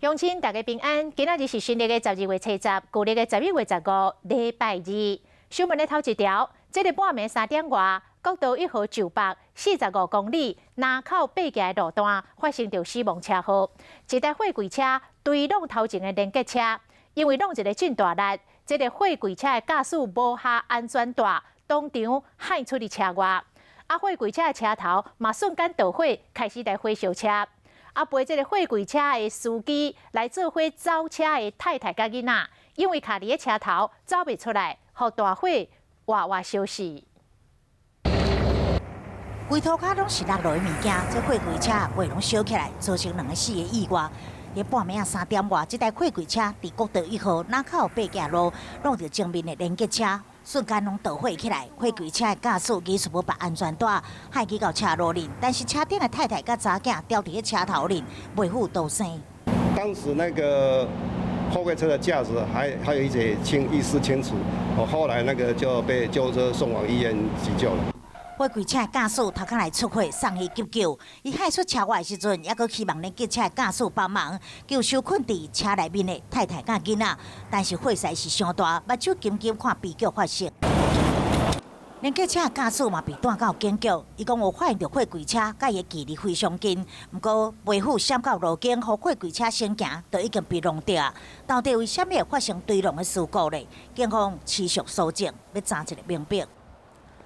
乡亲大家平安，今仔日是新历的12月初10，旧历的11月15，礼拜二。新闻的头一条，这个半暝3点外，国道1号就北45公里南口八甲的路段发生着死亡车祸，一台货柜车追撞头前的连结车，因为弄一个真大力，这个货柜车的驾驶无下安全带，当场驶出去车外。货柜车的车头嘛瞬间导火，开始来火烧车。陪这个货柜车的司机来做伙走车的太太甲囡仔，因为卡伫个车头走袂出来，互大火活活烧死。规涂骹拢是落落的物件，这货柜车袂拢烧起来，造成2个死的意外。伫半暝3点外，这台货柜车伫国道1号南口八甲路弄着前面的连结车。瞬间拢导火起来，货柜车的驾驶技术无绑安全带，害去到车路里，但是车顶的太太甲查囝掉伫个车头里，袂赴逃生。当时那个货柜车的驾驶还有一些意识清楚，后来那个就被救护车送往医院急救了。货柜车的驾驶头壳来出火，送去急救。伊驶出车外的时阵，还阁希望连结车的驾驶帮忙救受困伫车内面的太太甲囡仔，但是火势是伤大，目睭紧紧看悲剧发生。连结车的驾驶嘛被带到警局，伊讲有发现到货柜车甲伊的距离非常近，不过未赴闪到路径，互货柜车先行，就已经被弄掉。到底为虾米会发生追撞的事故呢？警方持续搜证，要查一个明白。